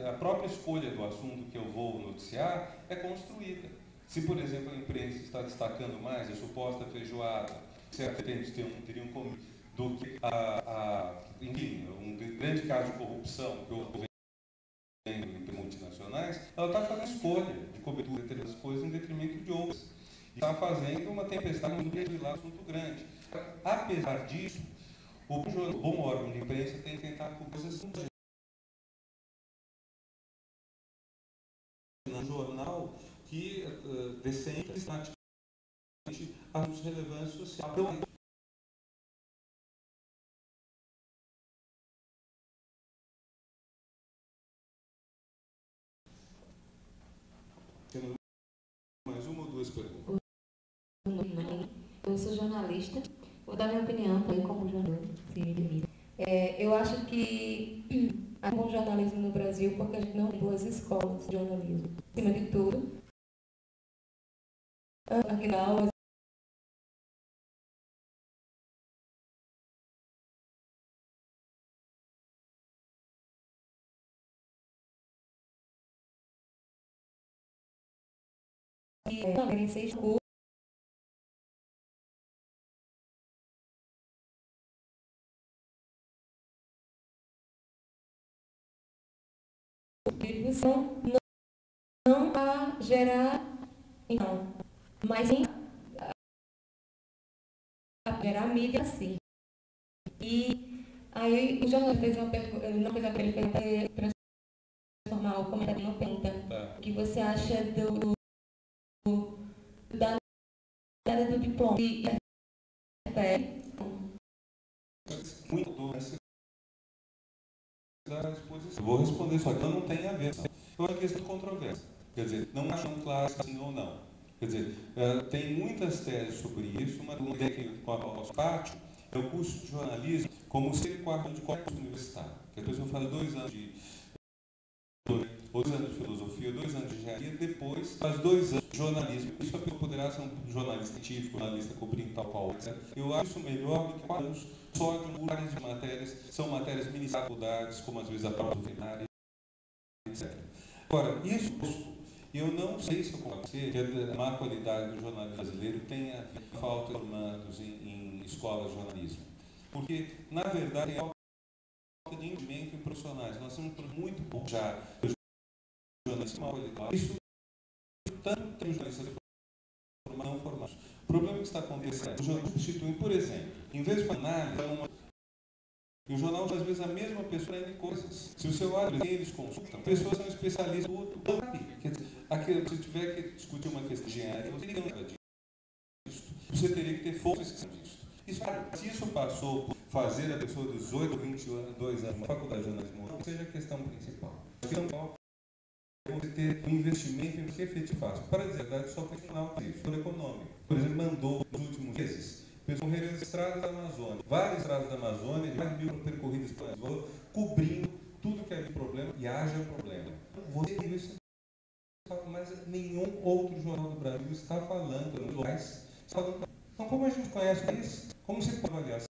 a própria escolha do assunto que eu vou noticiar é construída. Se, por exemplo, a imprensa está destacando mais a suposta feijoada, certamente teriam comido, do que enfim, um grande caso de corrupção que houve em multinacionais, ela está fazendo escolha de cobertura de determinadas coisas em detrimento de outras. E está fazendo uma tempestade muito grande lá, assunto grande. Apesar disso, o bom órgão de imprensa tem que tentar com coisas no jornal que descende sistematicamente assuntos relevantes sociais. Mais uma ou duas perguntas? Eu sou jornalista, vou dar minha opinião também como jornalista. Eu acho que há um bom jornalismo no Brasil porque a gente não tem boas escolas de jornalismo. Acima de tudo, aqui na aula, querem ser escuros. Não a gerar, então, mas sim a gerar mídia assim. E aí o jornalista fez uma pergunta, não fez a pergunta, ele transformar o comentário em uma pergunta. O que você acha da do diploma? Muito da exposição. Vou responder só que não tem a ver. Eu acho que questão de controvérsia. Quer dizer, não acham claro se sim ou não. Quer dizer, tem muitas teses sobre isso. Uma ideia que com a nosso pátio é o curso de jornalismo como se ele quarto de qualquer curso universitário. Que a pessoa faz 2 anos de 2 anos de filosofia, 2 anos de engenharia, depois faz 2 anos de jornalismo. Isso a pessoa poderá ser um jornalista científico, jornalista cobrindo tal qual, etc. Eu acho isso melhor do que 4 anos só de várias de matérias, são matérias ministradas em faculdades, como às vezes a própria veterinária, etc. Agora, isso, eu não sei se eu concordo que a má qualidade do jornalismo brasileiro tem a ver com a falta de formandos em escolas de jornalismo. Porque, na verdade, é falta de investimento em profissionais. Nós temos muito bom já jornalismo má qualidade. Isso tanto tem jornalistas não formados. O problema que está acontecendo é que os jornais substituem, por exemplo, em vez de análise, e o jornal, às vezes, a mesma pessoa lê coisas. Se o seu olha, eles consultam, pessoas são especialistas em tudo. Quer dizer, se tiver que discutir uma questão de engenharia, você teria que ter disso. Você teria que ter forças que são disso. Se isso passou por fazer a pessoa dos 18 ou 22 anos na faculdade de jornalismo, não seja a questão principal. A questão principal é você ter um investimento em que efetivo faz. Para dizer a verdade, só para final o econômico. Por exemplo, mandou nos últimos meses correr as estradas da Amazônia. Várias estradas da Amazônia, de mais de 1000 percorridas por ano, cobrindo tudo que é de problema e haja problema. Você viu isso, mas nenhum outro jornal do Brasil está falando. Então, como a gente conhece isso, como se pode avaliar?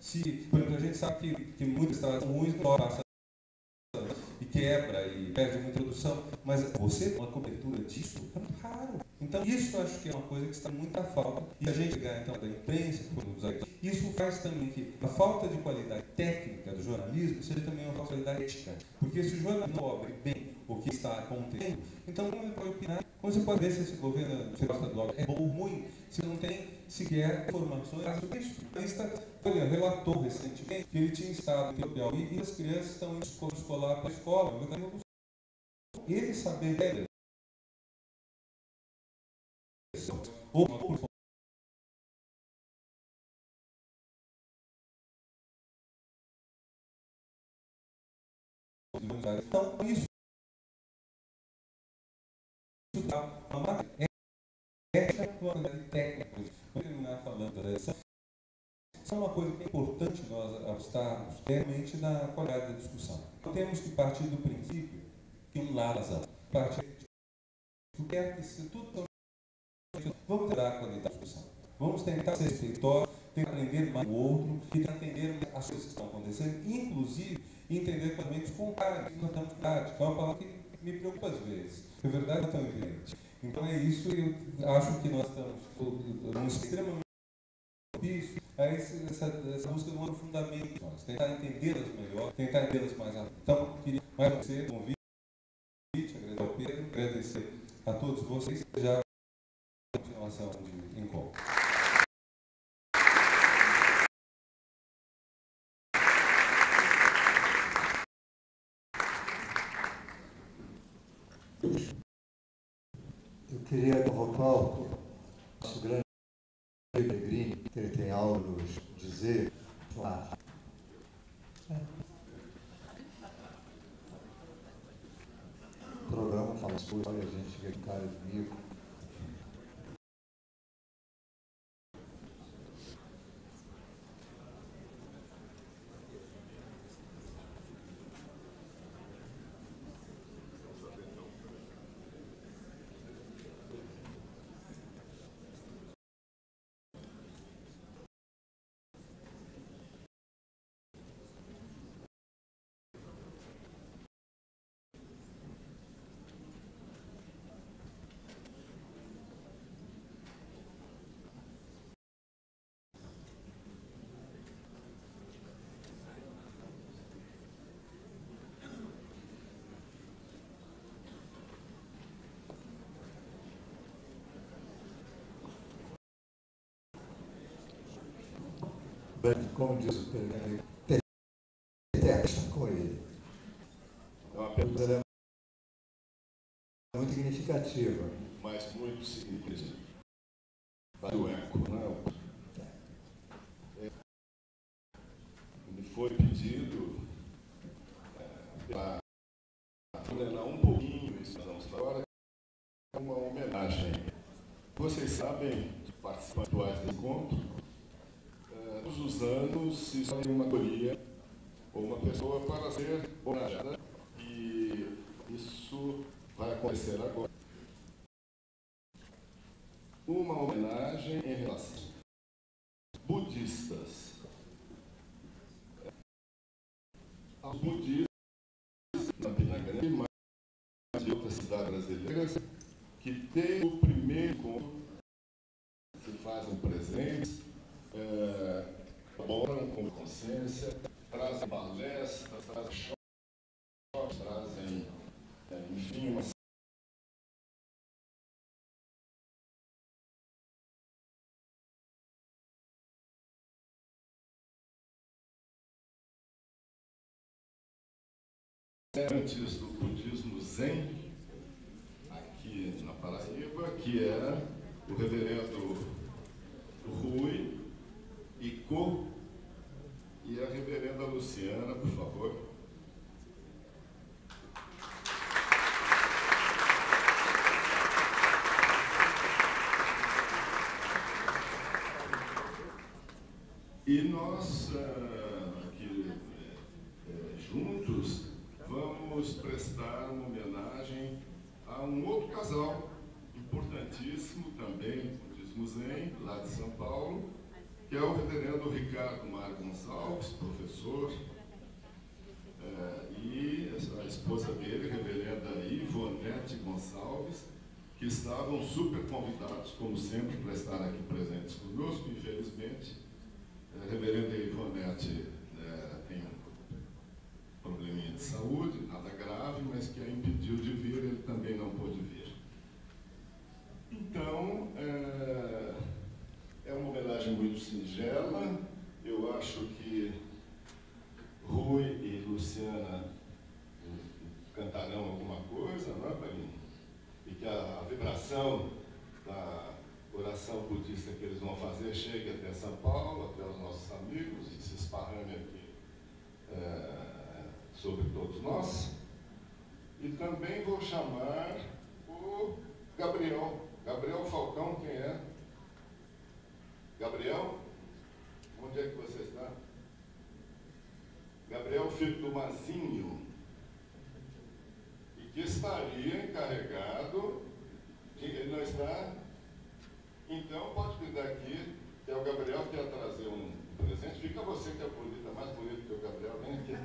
Se, por exemplo, a gente sabe que muitas estradas são ruins, não passa e quebra e perde uma introdução, mas você tem uma cobertura disso é muito raro. Então, isso eu acho que é uma coisa que está muito à falta. E a gente ganha, então, da imprensa, isso faz também que a falta de qualidade técnica do jornalismo seja também uma falta de qualidade ética. Porque se o jornalismo não cobre bem o que está acontecendo, então como ele pode opinar? Como você pode ver se esse governo estadual é bom ou ruim, se não tem sequer informações sobre isso? O jornalista relatou recentemente que ele tinha estado em Piauí e as crianças estão indo escolar para a escola. Ele saber dela. Então, isso é uma coisa técnica. Vou terminar falando dessa. Isso é uma coisa que é importante nós apostarmos realmente na qualidade da discussão. Então, temos que partir do princípio que um lado razão. Partir do que é que se tudo vamos tentar a qualidade da discussão. Vamos tentar ser respeitosos, tentar aprender mais o outro e entender as coisas que estão acontecendo, inclusive entender também os contrários, que nós estamos prática. É uma palavra que me preocupa às vezes. É verdade, é tão evidente. Então é isso, eu acho que nós estamos num extremamente propício a essa busca de um aprofundamento, tentar entendê-las melhor, tentar entendê-las mais rápido. Então, queria mais uma vez convite, agradecer ao Pedro, agradecer a todos vocês, já a continuação de encontro. Eu queria convocar o nosso grande Pellegrini, que ele tem algo a nos dizer. O programa fala sobre, olha, a gente que é cara de mico. Como diz o Pellegrini, peteca com ele. É uma pergunta muito significativa. mas muito significativa. Para o eco, não é? Me foi pedido para condenar um pouquinho isso agora, uma homenagem. Vocês sabem, participantes atuais do encontro, todos os anos se escolhe uma categoria ou uma pessoa para ser homenageada, e isso vai acontecer agora. Uma homenagem em relação aos budistas. Aos budistas, na Campina Grande, mas de outras cidades brasileiras, que tem o primeiro encontro, se fazem presentes, elaboram com consciência, trazem palestras, trazem shows, trazem, enfim, uma antes do budismo Zen, aqui na Paraíba, que era o reverendo Rui Icô e a reverenda Luciana, por favor. E nós, aqui juntos, vamos prestar uma homenagem a um outro casal importantíssimo também, como diz Budismo Zen, lá de São Paulo, que é o reverendo Ricardo Mário Gonçalves, professor, e a esposa dele, reverenda Ivonete Gonçalves, que estavam super convidados, como sempre, para estar aqui presentes conosco. Infelizmente, a reverenda Ivonete tem um probleminha de saúde, nada grave, mas que a impediu de vir, ele também não pôde vir. Então, é uma homenagem muito singela. Eu acho que Rui e Luciana cantarão alguma coisa, não é, Paulinho? E que a vibração da oração budista que eles vão fazer chegue até São Paulo, até os nossos amigos, e se esparrame aqui sobre todos nós. E também vou chamar o Gabriel. Gabriel Falcão, quem é? Gabriel? Onde é que você está? Gabriel, filho do Mazinho, e que estaria encarregado de... Ele não está? Então, pode vir daqui, que é o Gabriel que ia trazer um presente. Fica você que é bonita, mais bonito que o Gabriel, vem aqui.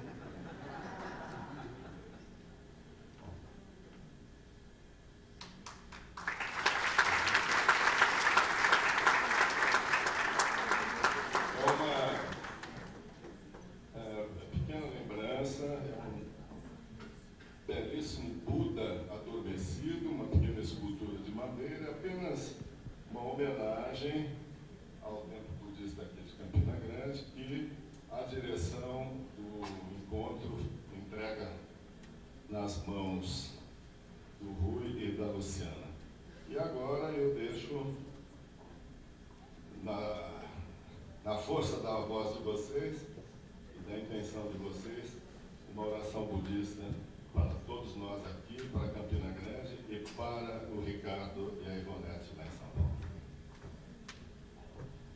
Ao Templo Budista aqui de Campina Grande, e a direção do encontro entrega nas mãos do Rui e da Luciana. E agora eu deixo na força da voz de vocês e da intenção de vocês uma oração budista para todos nós aqui, para Campina Grande e para o Ricardo e a Ivonete lá em São Paulo.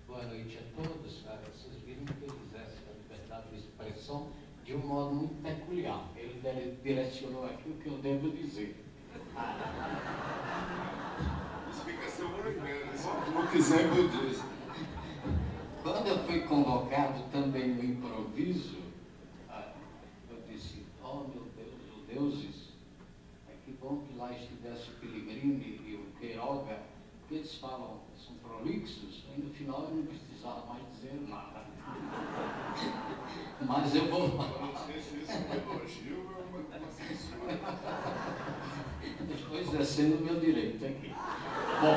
Boa noite a todos. Vocês viram que eu exerço a liberdade de expressão de um modo muito peculiar. Ele direcionou aqui o que eu devo dizer. Explicação no que quiser budista. Quando eu fui convocado também no improviso, eu disse, oh meu Deus, os deuses, que bom que lá estivesse o Pellegrini e o Queiroga, porque eles falam, são prolixos, e no final eu não precisava mais dizer nada. Mas eu vou... Não sei se isso é um elogio ou uma censura. Depois exercendo o meu direito aqui. Bom,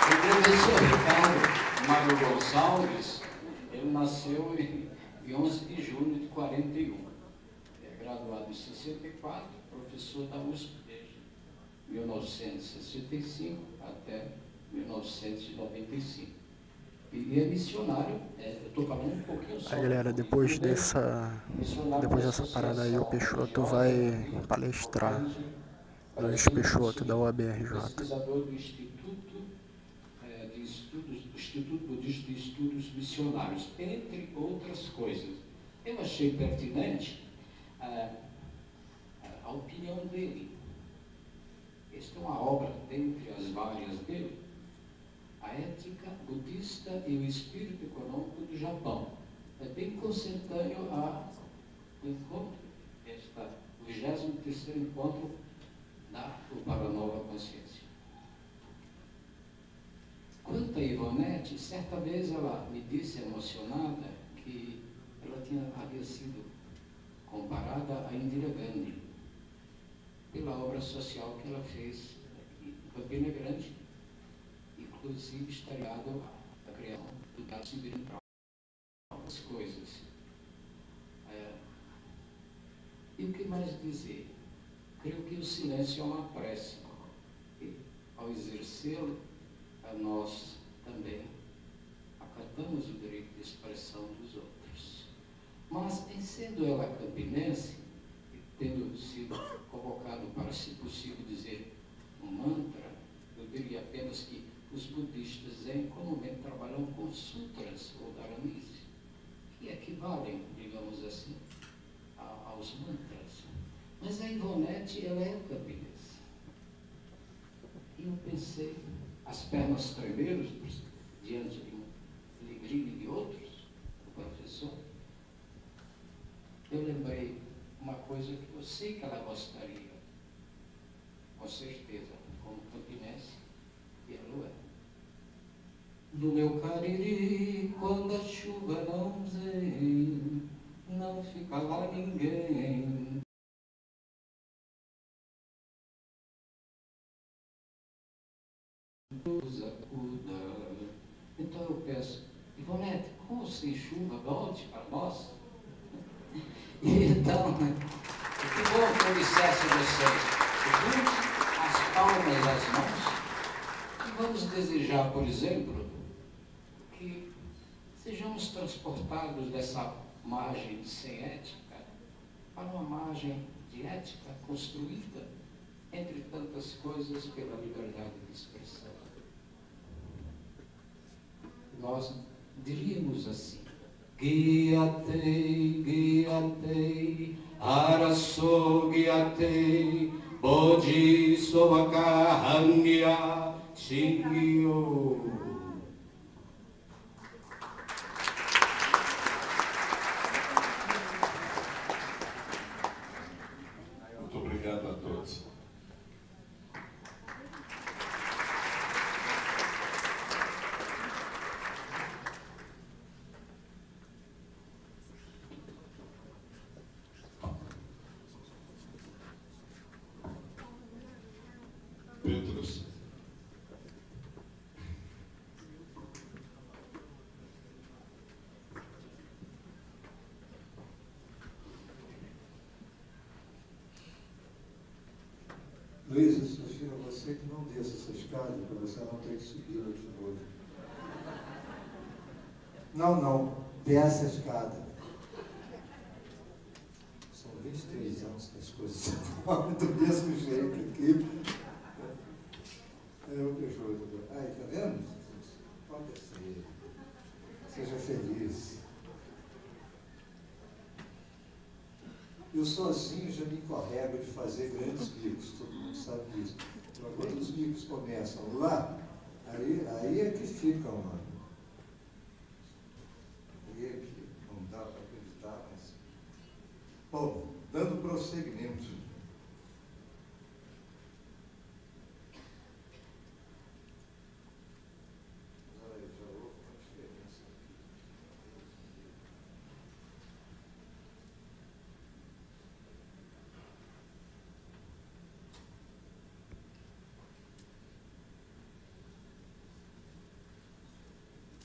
o professor Ricardo Mário Gonçalves, ele nasceu em 11 de junho de 41. É graduado em 64, professor da USP desde 1965 até 1995. E é missionário, eu estou falando um pouquinho só. Galera, depois dessa parada aí, o Peixoto vai palestrar. Luiz Peixoto, da UABRJ. Pesquisador do Instituto Budista de Estudos Missionários, entre outras coisas. Eu achei pertinente a opinião dele. Esta é uma obra, dentre as várias dele, A Ética Budista e o Espírito Econômico do Japão. É bem consentâneo ao encontro, o 23º encontro para a Nova Consciência. Quanto a Ivonete, certa vez ela me disse, emocionada, que ela havia sido comparada a Indira Gandhi, pela obra social que ela fez em Campina Grande, inclusive estariado a criação do Estado Civil para as coisas. E o que mais dizer? Creio que o silêncio é uma prece. E, ao exercê-lo, nós também acatamos o direito de expressão dos outros. Mas, em sendo ela campinense, e tendo sido convocado para, se possível, dizer um mantra, eu diria apenas que os budistas zen comumente trabalham com sutras ou dharamis, que equivalem, digamos assim, aos mantras. Mas a Ivonete, ela é campinense. E eu pensei, as pernas tremeram diante de um Pellegrini e de outros, o professor. Eu lembrei uma coisa que eu sei que ela gostaria, com certeza, como campinense, e ela é. No meu Cariri, quando a chuva não vem, não fica lá ninguém. Então eu peço, Ivonete, como sem chuva, volte para nós. E então, que bom que eu dissesse a vocês, junte as palmas às mãos e vamos desejar, por exemplo, que sejamos transportados dessa margem sem ética para uma margem de ética construída, entre tantas coisas, pela liberdade de expressão. Nós diríamos assim: Guiatei, guiatei, araço guiatei, bodhi sovakahanya, shingyo. Muito obrigado a todos. Petrus. Luiz, eu sugiro a você que não desça essa escada, para você não ter que subir de novo. Não, desce a escada. São 23 anos que as coisas são do mesmo jeito aqui. Eu Peixoto. Aí, tá vendo? Pode descer. Seja feliz. Eu sozinho já me encorrego de fazer grandes bicos, todo mundo sabe disso. Então, quando os bicos começam lá, aí é que ficam, mano. Aí é que não dá para acreditar, mas... Bom, dando prosseguimento. Já houve uma diferença aqui.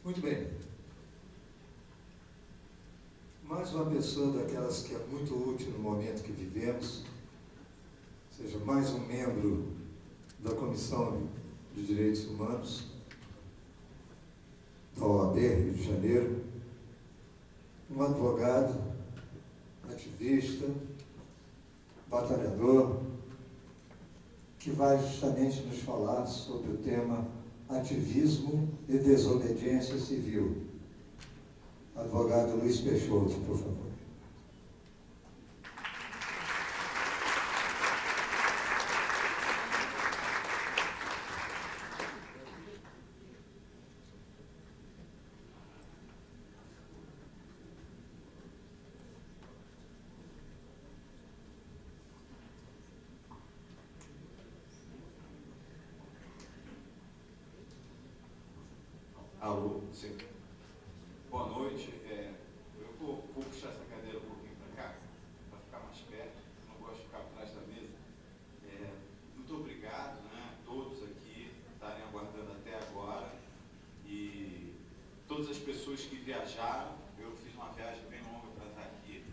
Muito bem. Mais uma pessoa daquelas que é muito útil no momento que vivemos, seja mais um membro da Comissão de Direitos Humanos da OAB, Rio de Janeiro, um advogado, ativista, batalhador, que vai justamente nos falar sobre o tema ativismo e desobediência civil. Advogado Luiz Peixoto, por favor. Alô, sim. Boa noite. Eu vou puxar essa cadeira um pouquinho para cá, para ficar mais perto. Não gosto de ficar atrás da mesa. Muito obrigado, né, a todos aqui estarem aguardando até agora. E todas as pessoas que viajaram. Eu fiz uma viagem bem longa para estar aqui.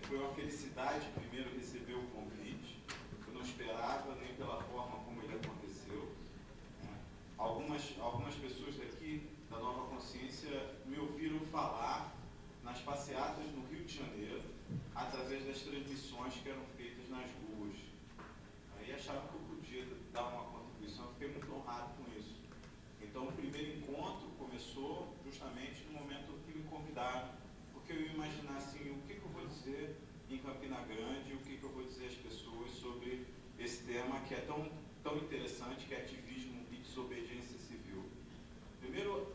Foi uma felicidade, primeiro, receber o convite. Eu não esperava nem pela forma como ele aconteceu. Algumas pessoas daqui, da Nova Consciência, me ouviram falar nas passeatas no Rio de Janeiro, através das transmissões que eram feitas nas ruas. Aí acharam que eu podia dar uma contribuição, eu fiquei muito honrado com isso. Então, o primeiro encontro começou justamente no momento que me convidaram, porque eu ia imaginar assim, o que eu vou dizer em Campina Grande, o que eu vou dizer às pessoas sobre esse tema que é tão tão interessante que é ativismo e desobediência civil. Primeiro,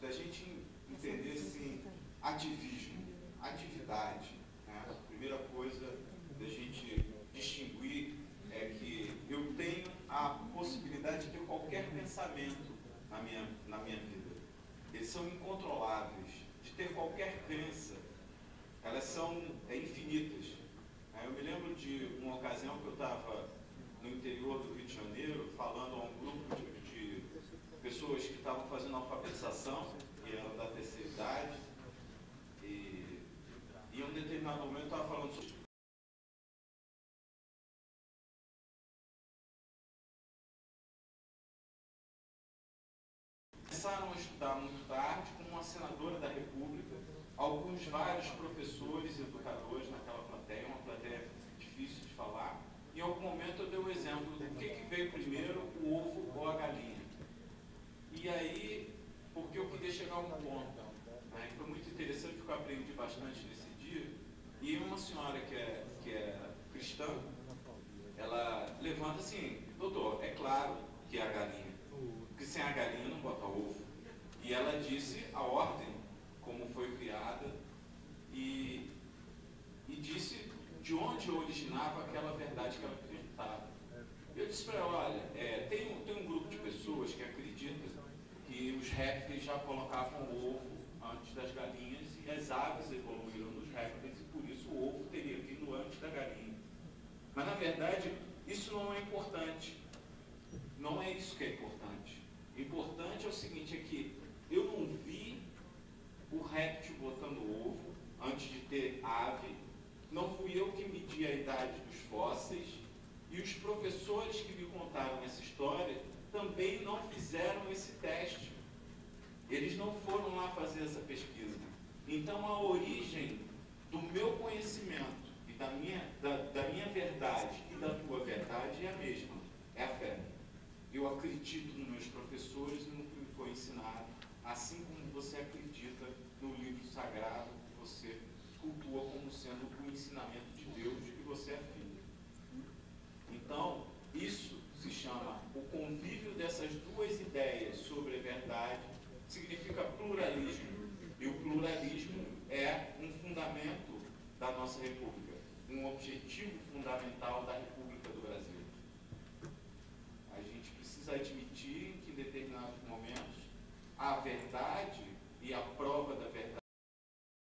da gente entender assim, ativismo, atividade. Né? A primeira coisa da gente distinguir é que eu tenho a possibilidade de ter qualquer pensamento na minha vida. Eles são incontroláveis. De ter qualquer crença, elas são infinitas. Eu me lembro de uma ocasião que eu estava no interior do Rio de Janeiro, falando a um grupo de pessoas que estavam fazendo alfabetização, que eram da terceira idade, e em um determinado momento eu estava falando sobre começaram a estudar muito tarde com uma senadora da República, vários professores e educadores naquela plateia, uma plateia difícil de falar. Em algum momento eu dei o exemplo do que veio primeiro, o ovo ou a galinha. E aí, porque eu queria chegar a um ponto, né? Foi muito interessante porque eu aprendi bastante nesse dia. E uma senhora que é cristã, ela levanta assim: doutor, é claro que é a galinha, porque sem a galinha não bota ovo. E ela disse a ordem, como foi criada, e disse de onde originava aquela verdade que ela acreditava. Eu disse para ela: olha, tem um grupo de pessoas que acreditam que os répteis já colocavam o ovo antes das galinhas e as aves evoluíram nos répteis e por isso o ovo teria vindo antes da galinha. Mas na verdade isso não é importante. Não é isso que é importante. O importante é o seguinte, é que eu não vi o réptil botando ovo antes de ter ave, não fui eu que medi a idade dos fósseis, e os professores que me contaram essa história também não fizeram esse teste. Eles não foram lá fazer essa pesquisa. Então a origem do meu conhecimento e da minha verdade e da tua verdade é a mesma, é a fé. Eu acredito nos meus professores e no que me foi ensinado, assim como você acredita no livro sagrado que você cultua como sendo o ensinamento de Deus que você é filho. Então, isso se chama o convívio dessas duas ideias sobre a verdade, significa pluralismo. E o pluralismo é um fundamento da nossa República, um objetivo fundamental da República do Brasil. A gente precisa admitir que em determinados momentos a verdade e a prova da verdade